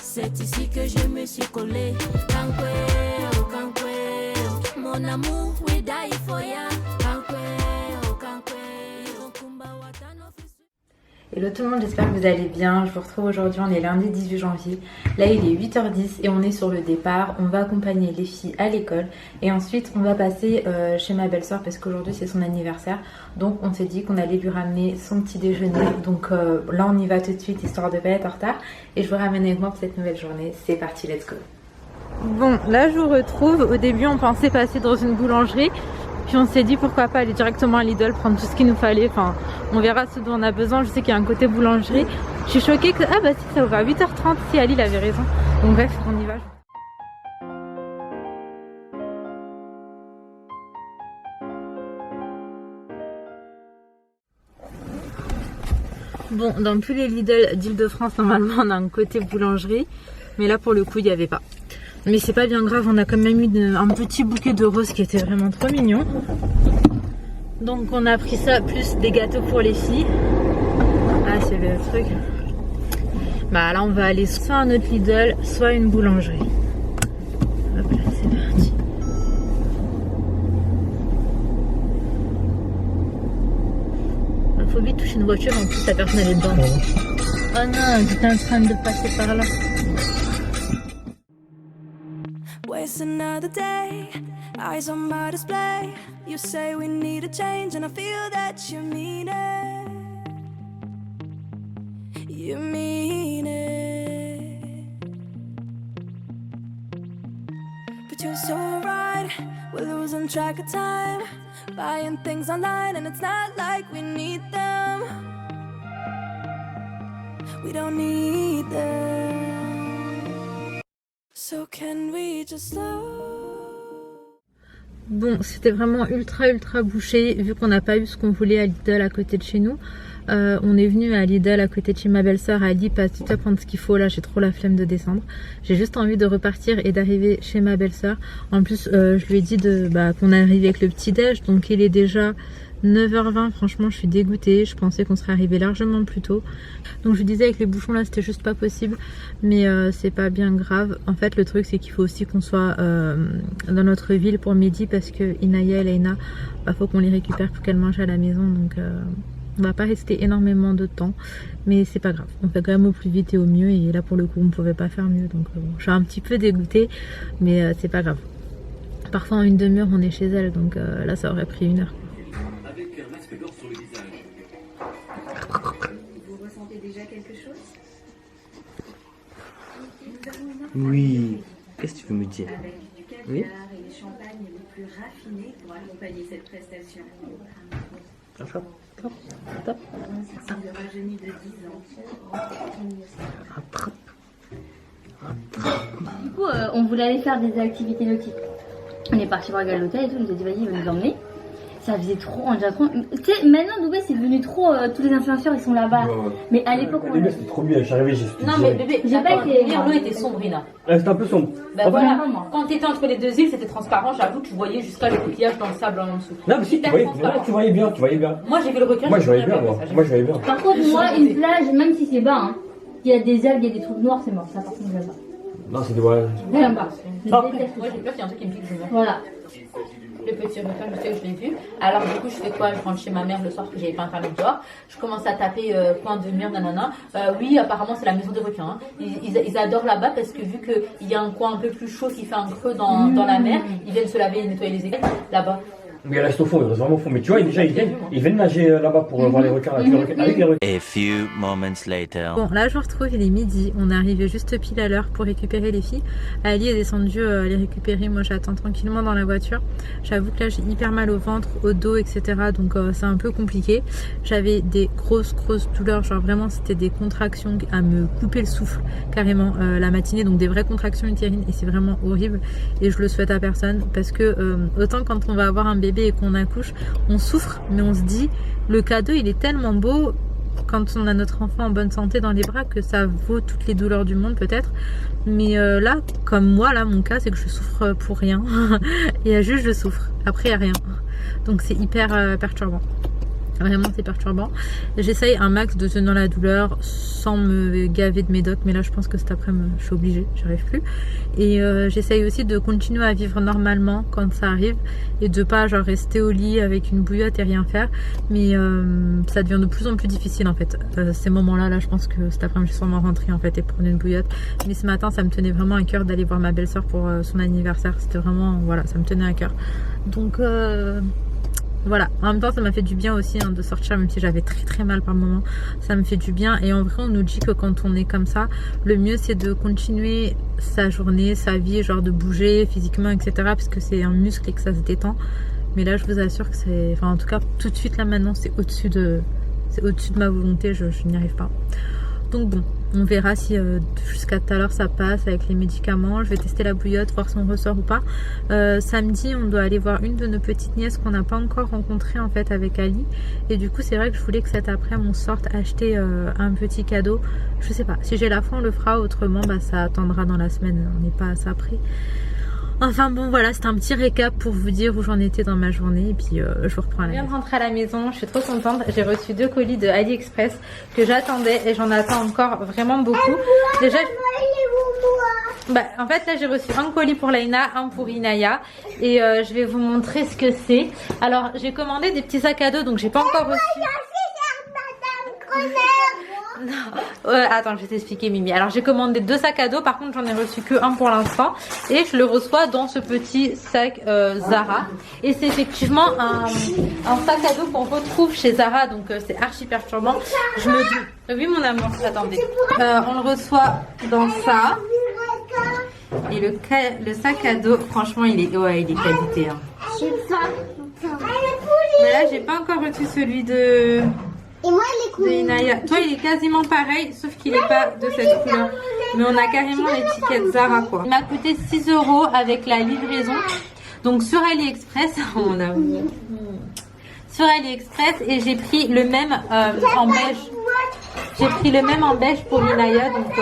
C'est ici que je me suis collée. Kankweo, kankweo, mon amour, we die for ya. Kankweo, kankweo, kumba watano. Hello tout le monde, j'espère que vous allez bien. Je vous retrouve aujourd'hui, on est lundi 18 janvier. Là il est 8h10 et on est sur le départ. On va accompagner les filles à l'école et ensuite on va passer chez ma belle-sœur parce qu'aujourd'hui c'est son anniversaire. Donc on s'est dit qu'on allait lui ramener son petit déjeuner. Donc là on y va tout de suite histoire de ne pas être en retard. Et je vous ramène avec moi pour cette nouvelle journée. C'est parti, let's go. Bon, là je vous retrouve. Au début on pensait passer dans une boulangerie. Puis on s'est dit pourquoi pas aller directement à Lidl, prendre tout ce qu'il nous fallait. Enfin, on verra ce dont on a besoin. Je sais qu'il y a un côté boulangerie. Je suis choquée que... Ah bah si, ça ouvre à 8h30. Si, Ali il avait raison. Donc bref, on y va. Bon, dans tous les Lidl d'Île-de-France, normalement on a un côté boulangerie. Mais là pour le coup, il n'y avait pas. Mais c'est pas bien grave, on a quand même eu un petit bouquet de roses qui était vraiment trop mignon. Donc on a pris ça, plus des gâteaux pour les filles. Ah, c'est le truc. Bah là on va aller soit à un autre Lidl, soit à une boulangerie. Hop là, c'est parti. Il faut vite toucher une voiture, en plus la personne elle est dedans. Oh non, j'étais en train de passer par là. Waste another day, eyes on my display. You say we need a change and I feel that you mean it. You mean it. But you're so right, we're losing track of time. Buying things online and it's not like we need them. We don't need them. So can we just Bon, c'était vraiment ultra bouché vu qu'on n'a pas eu ce qu'on voulait à Lidl à côté de chez nous. On est venu à Lidl à côté de chez ma belle-sœur. Elle dit pas tout à prendre ce qu'il faut. Là j'ai trop la flemme de descendre. J'ai juste envie de repartir et d'arriver chez ma belle-sœur. En plus je lui ai dit qu'on est arrivé avec le petit déj. Donc il est déjà 9h20, franchement je suis dégoûtée, je pensais qu'on serait arrivé largement plus tôt. Donc je vous disais avec les bouchons là c'était juste pas possible. Mais c'est pas bien grave. En fait le truc c'est qu'il faut aussi qu'on soit dans notre ville pour midi. Parce que Inaya et Leïna, faut qu'on les récupère pour qu'elles mangent à la maison. Donc on va pas rester énormément de temps. Mais c'est pas grave, on fait quand même au plus vite et au mieux. Et là pour le coup on pouvait pas faire mieux. Donc bon, je suis un petit peu dégoûtée. Mais c'est pas grave. Parfois en une demi-heure on est chez elle. Donc là ça aurait pris 1 heure. Sur le visage. Vous ressentez déjà quelque chose? Oui. Qu'est-ce que tu veux me dire? Avec du caviar Oui. et des champagnes les plus raffinés pour accompagner cette prestation. Attrape, attrape, attrape. Ça me rajeunit de 10 ans. Attrape. Du coup, on voulait aller faire des activités nautiques. On est parti voir l'hôtel et tout, on nous a dit vas-y, il va nous emmener. Ça faisait trop, on déjà trop. Tu sais, maintenant Dubaï c'est devenu trop. Tous les influenceurs ils sont là-bas. Ouais. Mais à l'époque, on C'était trop bien, j'arrivais, j'ai Non mais bébé, J'ai pas été- l'eau était sombre, Ina. c'était un peu sombre. Bah Ah, voilà, vraiment. quand t'étais entre les deux îles, c'était transparent, j'avoue, tu voyais jusqu'à le coquillage dans le sable en dessous. Non, mais si, Hyper tu transparent. voyais bien, tu voyais bien. Moi j'ai vu le requin. Moi, je voyais bien, moi. Moi, je voyais bien. Par contre, moi, une plage, même si c'est bas, hein, il y a des algues, il y a des trucs noirs, c'est mort. Ça, par contre, j'aime pas. Non, c'était ouais. J'aime pas. Je Ah. déteste Moi ça. j'ai peur qu'il y a un truc qui me pique, je meurs. Voilà. Le petit requin, je sais que je l'ai vu. Alors du coup, je fais quoi? Je rentre chez ma mère le soir parce que j'avais pas internet dehors. Je commence à taper coin de mur, nanana. Oui, apparemment c'est la maison des requins. Hein. Ils adorent là-bas parce que vu qu'il y a un coin un peu plus chaud qui fait un creux dans la mer, ils viennent se laver et nettoyer les écailles là-bas. Mais il reste au fond, il reste vraiment au fond. Mais tu vois, déjà, il vient de nager là-bas pour voir les requins, avec les requins. A few moments later. Bon, là je vous retrouve, il est midi, on est arrivé juste pile à l'heure pour récupérer les filles. Ali est descendu les récupérer, moi j'attends tranquillement dans la voiture. J'avoue que là j'ai hyper mal au ventre, au dos, etc. Donc c'est un peu compliqué. J'avais des grosses douleurs, genre vraiment c'était des contractions à me couper le souffle carrément la matinée, donc des vraies contractions utérines et c'est vraiment horrible et je le souhaite à personne parce que autant quand on va avoir un bébé et qu'on accouche, on souffre mais on se dit le cadeau il est tellement beau quand on a notre enfant en bonne santé dans les bras que ça vaut toutes les douleurs du monde peut-être, mais là comme moi là mon cas c'est que je souffre pour rien et juste je souffre, après il n'y a rien, donc c'est hyper perturbant. Vraiment c'est perturbant. J'essaye un max de tenir la douleur sans me gaver de médoc, mais là je pense que cet après-midi je suis obligée, j'arrive plus. Et j'essaye aussi de continuer à vivre normalement quand ça arrive et de pas genre rester au lit avec une bouillotte et rien faire. Mais ça devient de plus en plus difficile en fait. Ces moments-là, là je pense que cet après-midi je suis sûrement rentrée en fait et prendre une bouillotte. Mais ce matin ça me tenait vraiment à cœur d'aller voir ma belle-sœur pour son anniversaire. C'était vraiment, voilà, ça me tenait à cœur. Donc voilà, en même temps ça m'a fait du bien aussi de sortir, même si j'avais très mal par moment, ça me fait du bien. Et en vrai on nous dit que quand on est comme ça, le mieux c'est de continuer sa journée, sa vie, genre de bouger physiquement, etc. parce que c'est un muscle et que ça se détend. Mais là je vous assure que c'est, enfin en tout cas tout de suite là maintenant c'est au-dessus de ma volonté, je n'y arrive pas. Donc bon, on verra si jusqu'à tout à l'heure ça passe avec les médicaments. Je vais tester la bouillotte, voir si on ressort ou pas. Samedi on doit aller voir une de nos petites nièces qu'on n'a pas encore rencontrée en fait avec Ali. Et du coup c'est vrai que je voulais que cet après-midi on sorte acheter un petit cadeau. Je sais pas, si j'ai la foi on le fera, autrement bah, ça attendra dans la semaine, on n'est pas à ça près. Enfin bon voilà, c'était un petit récap pour vous dire où j'en étais dans ma journée et puis je vous reprends à la maison. Je viens de rentrer à la maison, je suis trop contente. J'ai reçu 2 colis de AliExpress que j'attendais et j'en attends encore vraiment beaucoup. Déjà, bah, en fait là j'ai reçu un colis pour Laina, un pour Inaya et je vais vous montrer ce que c'est. Alors j'ai commandé des petits sacs à dos donc j'ai pas encore reçu. Non. Attends, je vais t'expliquer Mimi. Alors j'ai commandé 2 sacs à dos, par contre j'en ai reçu que un pour l'instant et je le reçois dans ce petit sac Zara et c'est effectivement un sac à dos qu'on retrouve chez Zara, donc c'est archi perturbant. Je me dis, oui mon amour, attendez, on le reçoit dans ça et le sac à dos franchement il est, ouais, il est qualité hein. Mais là j'ai pas encore reçu celui de... Et moi, il est cool. Toi, il est quasiment pareil, sauf qu'il n'est pas de cette couleur. Mais on a carrément l'étiquette Zara, quoi. Il m'a coûté 6 € avec la livraison. Donc, sur AliExpress, on a... Sur AliExpress, et j'ai pris le même en beige. J'ai pris le même en beige pour Inaya, donc...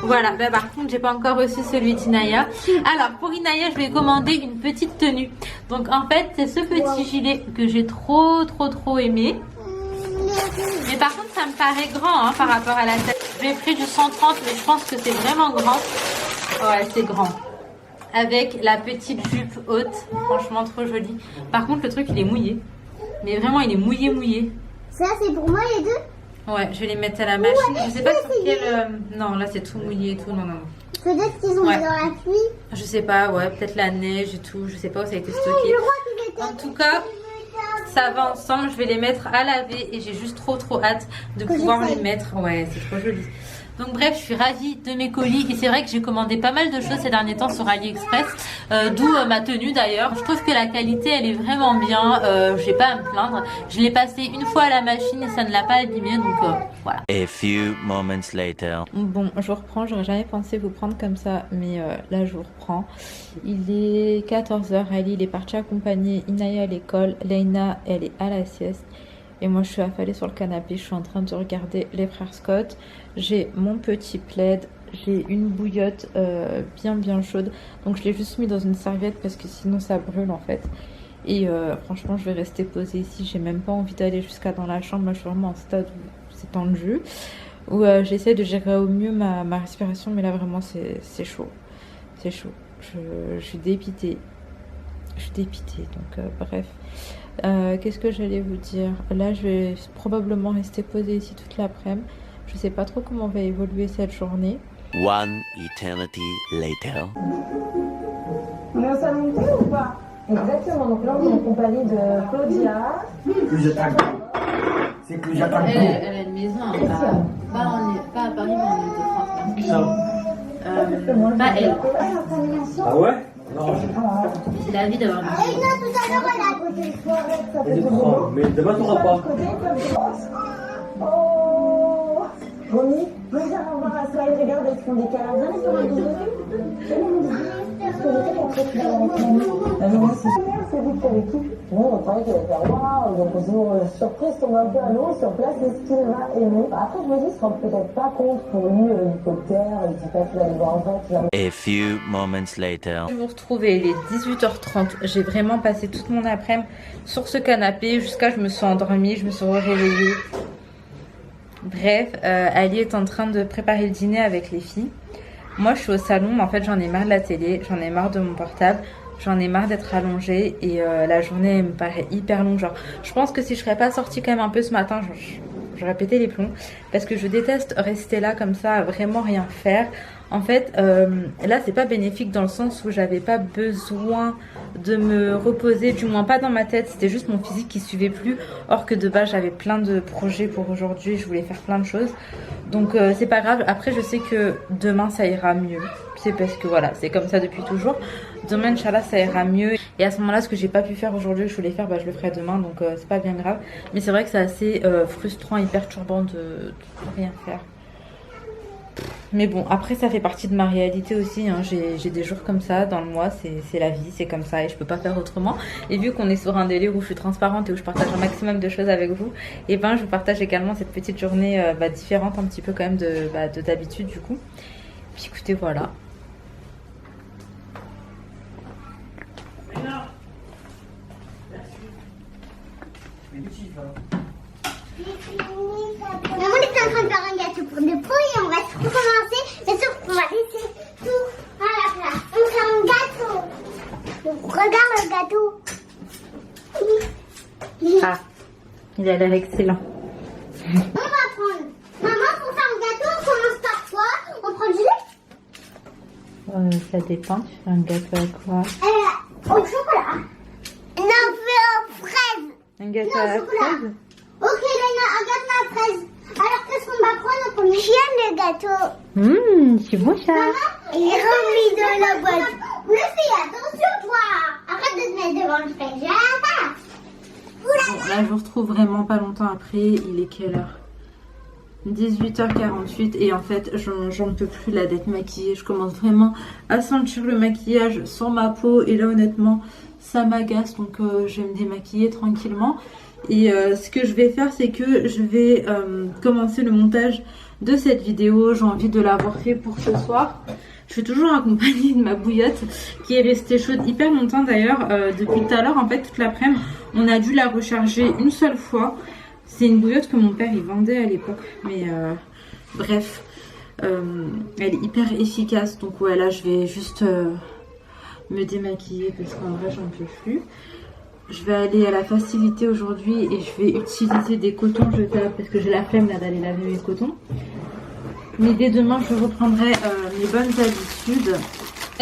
Voilà, bah, par contre j'ai pas encore reçu celui d'Inaya. Alors pour Inaya je lui ai commandé une petite tenue. Donc en fait c'est ce petit gilet que j'ai trop aimé. Mais par contre ça me paraît grand hein, par rapport à la taille. J'ai pris du 130 mais je pense que c'est vraiment grand. Ouais c'est grand. Avec la petite jupe haute, franchement trop jolie. Par contre le truc il est mouillé. Mais vraiment il est mouillé. Ça c'est pour moi les deux? Ouais, je vais les mettre à la machine. Ouais, je sais pas sur quel... Non, là c'est tout mouillé et tout. Non. Peut-être qu'ils ont mis dans la pluie. Je sais pas, ouais, peut-être la neige et tout. Je sais pas où ça a été stocké. En tout cas, ça va ensemble. Je vais les mettre à laver et j'ai juste trop hâte de pouvoir les mettre. Ouais, c'est trop joli. Donc bref, je suis ravie de mes colis et c'est vrai que j'ai commandé pas mal de choses ces derniers temps sur AliExpress, d'où ma tenue d'ailleurs. Je trouve que la qualité elle est vraiment bien, j'ai pas à me plaindre. Je l'ai passé une fois à la machine et ça ne l'a pas abîmé, donc voilà. A few moments later. Bon, je reprends, j'aurais jamais pensé vous prendre comme ça, mais là je vous reprends. Il est 14 h, Ali il est parti accompagner Inaya à l'école, Laina elle est à la sieste. Et moi je suis affalée sur le canapé, je suis en train de regarder les frères Scott. J'ai mon petit plaid, j'ai une bouillotte bien chaude. Donc je l'ai juste mis dans une serviette parce que sinon ça brûle en fait. Et franchement je vais rester posée ici, j'ai même pas envie d'aller jusqu'à dans la chambre. Moi je suis vraiment en stade où c'est tendu. Où j'essaie de gérer au mieux ma respiration. Mais là vraiment c'est chaud. C'est chaud. Je suis dépitée. Donc bref. Qu'est-ce que j'allais vous dire? Là je vais probablement rester posée ici toute l'après-midi. Je sais pas trop comment va évoluer cette journée. One eternity later. On est au salon de thé ou pas? Exactement, donc là on est en compagnie de Claudia. C'est que j'attends. Elle a une maison, pas à Paris, mais en Ile-de-France. Qui ça? Pas elle. Ah ouais? Non, C'est la vie d'avoir une maison. Non, tout à l'heure, elle a côté le soirée. mais demain t'auras pas. Oh Romy, viens voir à ça, regarde, est-ce qu'on décale? Viens sur un bisou. Parce que je sais qu'on fait que c'est vous qui avez qui? Nous, on croyait qu'il allait faire waouh, donc on se dit, surprise, tombe un peu à l'eau, sur place, est-ce qu'il va aimer? Après, je me dis, il sera peut-être pas contre pour lui, l'hélicoptère, il dit pas qu'il va aller voir en vrai. A few moments later. Je vous retrouve, il est 18h30. J'ai vraiment passé toute mon après-midi sur ce canapé jusqu'à je me suis endormie, je me suis réveillée. Bref, Ali est en train de préparer le dîner avec les filles. Moi, je suis au salon, mais en fait, j'en ai marre de la télé, j'en ai marre de mon portable, j'en ai marre d'être allongée et la journée elle me paraît hyper longue. Genre, je pense que si je serais pas sortie quand même un peu ce matin, j'aurais pété les plombs parce que je déteste rester là comme ça, à vraiment rien faire. En fait, là, c'est pas bénéfique dans le sens où j'avais pas besoin de me reposer, du moins pas dans ma tête, c'était juste mon physique qui suivait plus. Or que de base, j'avais plein de projets pour aujourd'hui, je voulais faire plein de choses. Donc, c'est pas grave. Après, je sais que demain, ça ira mieux. C'est parce que voilà, c'est comme ça depuis toujours. Demain, Inch'Allah, ça ira mieux. Et à ce moment-là, ce que j'ai pas pu faire aujourd'hui, je voulais faire, bah, je le ferai demain. Donc, c'est pas bien grave. Mais c'est vrai que c'est assez frustrant et perturbant de rien faire. Mais bon, après ça fait partie de ma réalité aussi, hein. J'ai des jours comme ça dans le mois, c'est la vie, c'est comme ça et je peux pas faire autrement. Et vu qu'on est sur un délire où je suis transparente et où je partage un maximum de choses avec vous, et ben je vous partage également cette petite journée différente un petit peu quand même de d'habitude du coup. Puis écoutez, voilà. Maman est en train de faire un gâteau pour des poux et on va tout recommencer. C'est sûr qu'on va laisser tout à la place. On fait un gâteau. Donc regarde le gâteau. Ah, il a l'air excellent. On va prendre. Maman, pour faire un gâteau, on commence par quoi? On prend du lait? Ça dépend, tu fais un gâteau à quoi? Au chocolat. Non, on fait aux fraises. Un gâteau à la fraise? Ok, Léna, un gâteau à fraise. Alors qu'est-ce qu'on va prendre en premier? J'aime le gâteau. C'est bon ça. Maman, il est remis dans la boîte. Lucie, attention toi. Arrête de te mettre devant le frigorifieur. Bon, là, je vous retrouve vraiment pas longtemps après. Il est quelle heure? 18h48 et en fait j'en peux plus là d'être maquillée. Je commence vraiment à sentir le maquillage sur ma peau et là honnêtement ça m'agace, donc je vais me démaquiller tranquillement. Et ce que je vais faire, c'est que je vais commencer le montage de cette vidéo. J'ai envie de l'avoir fait pour ce soir. Je suis toujours accompagnée de ma bouillotte qui est restée chaude hyper longtemps d'ailleurs. Depuis tout à l'heure, en fait, toute l'après-midi, on a dû la recharger une seule fois. C'est une bouillotte que mon père il vendait à l'époque. Mais bref, elle est hyper efficace. Donc ouais, là, je vais juste me démaquiller parce qu'en vrai, j'en peux plus. Je vais aller à la facilité aujourd'hui et je vais utiliser des cotons jetables parce que j'ai la flemme là d'aller laver mes cotons. Mais dès demain, je reprendrai mes bonnes habitudes.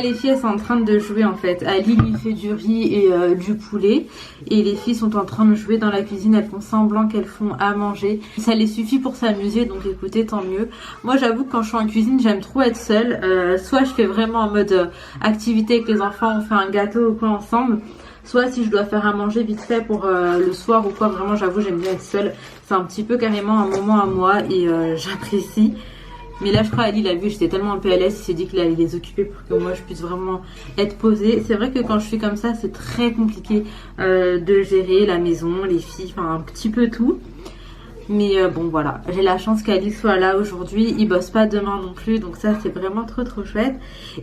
Les filles, elles sont en train de jouer en fait. Ali lui fait du riz et du poulet. Et les filles sont en train de jouer dans la cuisine. Elles font semblant qu'elles font à manger. Ça les suffit pour s'amuser, donc écoutez, tant mieux. Moi, j'avoue que quand je suis en cuisine, j'aime trop être seule. Soit je fais vraiment en mode activité avec les enfants, on fait un gâteau ou quoi ensemble. Soit si je dois faire à manger vite fait pour le soir ou quoi, vraiment j'avoue j'aime bien être seule. C'est un petit peu carrément un moment à moi et j'apprécie. Mais là je crois Ali l'a vu, j'étais tellement en PLS, il s'est dit qu'il allait les occuper pour que moi je puisse vraiment être posée. C'est vrai que quand je fais comme ça c'est très compliqué de gérer la maison, les filles, enfin un petit peu tout. Mais bon voilà, j'ai la chance qu'Ali soit là aujourd'hui, il bosse pas demain non plus, donc ça c'est vraiment trop chouette.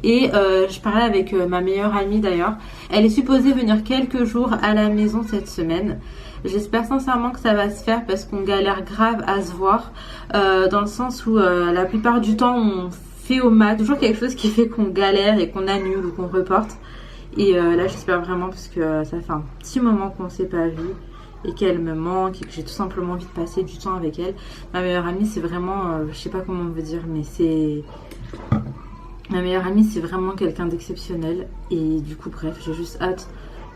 Et je parlais avec ma meilleure amie d'ailleurs, elle est supposée venir quelques jours à la maison cette semaine. J'espère sincèrement que ça va se faire parce qu'on galère grave à se voir, dans le sens où la plupart du temps on fait au max, toujours quelque chose qui fait qu'on galère et qu'on annule ou qu'on reporte. Et là j'espère vraiment parce que ça fait un petit moment qu'on s'est pas vu. Et qu'elle me manque et que j'ai tout simplement envie de passer du temps avec elle. Ma meilleure amie c'est vraiment, je sais pas comment on veut dire, mais c'est... Ma meilleure amie c'est vraiment quelqu'un d'exceptionnel. Et du coup bref, j'ai juste hâte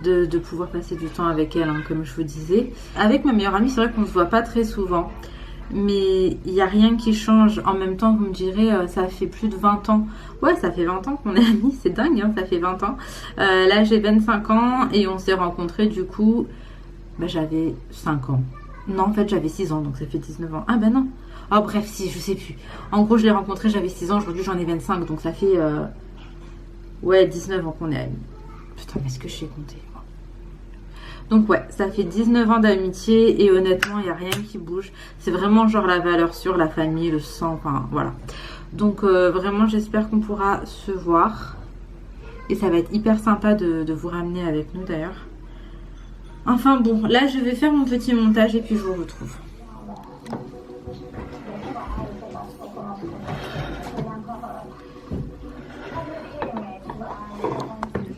de pouvoir passer du temps avec elle, hein, comme je vous disais. Avec ma meilleure amie, c'est vrai qu'on se voit pas très souvent. Mais il n'y a rien qui change. En même temps, vous me direz, ça fait plus de 20 ans. Ouais, ça fait 20 ans qu'on est amis, c'est dingue, hein, ça fait 20 ans. Là, j'ai 25 ans et on s'est rencontrés du coup, bah, j'avais 5 ans. Non, en fait, j'avais 6 ans, donc ça fait 19 ans. Ah ben non. Oh bref, si, je sais plus. En gros, je l'ai rencontré, j'avais 6 ans, aujourd'hui j'en ai 25, donc ça fait... ouais, 19 ans qu'on est amis. Putain, mais est-ce que je sais compter? Donc ouais, ça fait 19 ans d'amitié et honnêtement, il n'y a rien qui bouge. C'est vraiment genre la valeur sûre, la famille, le sang, enfin voilà. Donc vraiment, j'espère qu'on pourra se voir. Et ça va être hyper sympa de vous ramener avec nous d'ailleurs. Enfin bon, là je vais faire mon petit montage et puis je vous retrouve.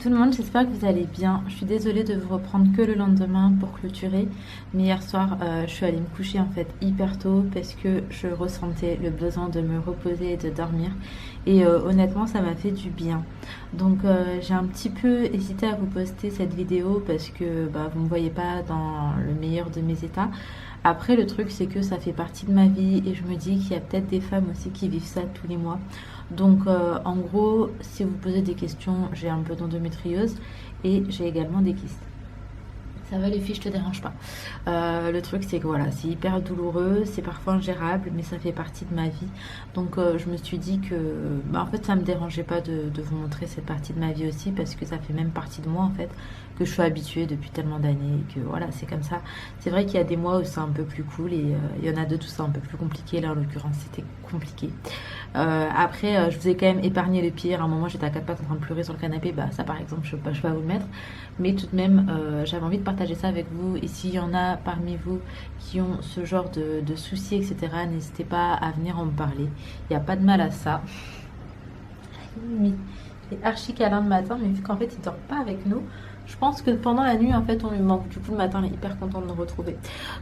Tout le monde, j'espère que vous allez bien. Je suis désolée de vous reprendre que le lendemain pour clôturer. Mais hier soir, je suis allée me coucher en fait hyper tôt parce que je ressentais le besoin de me reposer et de dormir. Et honnêtement, ça m'a fait du bien. Donc j'ai un petit peu hésité à vous poster cette vidéo parce que bah, vous ne me voyez pas dans le meilleur de mes états. Après, le truc, c'est que ça fait partie de ma vie et je me dis qu'il y a peut-être des femmes aussi qui vivent ça tous les mois. Donc, en gros, si vous posez des questions, j'ai un peu d'endométriose et j'ai également des kystes. Ça va les filles, je te dérange pas. Le truc c'est que voilà, c'est hyper douloureux, c'est parfois ingérable, mais ça fait partie de ma vie. Donc je me suis dit que bah, en fait ça me dérangeait pas de vous montrer cette partie de ma vie aussi, parce que ça fait même partie de moi en fait, que je suis habituée depuis tellement d'années, et que voilà, c'est comme ça. C'est vrai qu'il y a des mois où c'est un peu plus cool et il y en a d'autres où c'est un peu plus compliqué. Là en l'occurrence c'était compliqué. Après je vous ai quand même épargné le pire. À un moment j'étais à 4 pattes en train de pleurer sur le canapé, bah ça par exemple je vais pas vous le mettre, mais tout de même j'avais envie de partager ça avec vous. Et s'il y en a parmi vous qui ont ce genre de soucis etc, n'hésitez pas à venir en me parler, il n'y a pas de mal à ça. Il est archi câlin le matin, mais vu qu'en fait il dort pas avec nous, je pense que pendant la nuit en fait on lui manque. Du coup le matin il est hyper content de nous retrouver.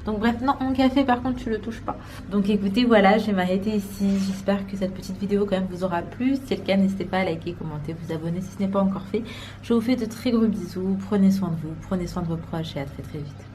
Donc bref, non, mon café par contre tu le touches pas. Donc écoutez, voilà, je vais m'arrêter ici. J'espère que cette petite vidéo quand même vous aura plu. Si c'est le cas, n'hésitez pas à liker, commenter, vous abonner si ce n'est pas encore fait. Je vous fais de très gros bisous, prenez soin de vous, prenez soin de vos proches et à très très vite.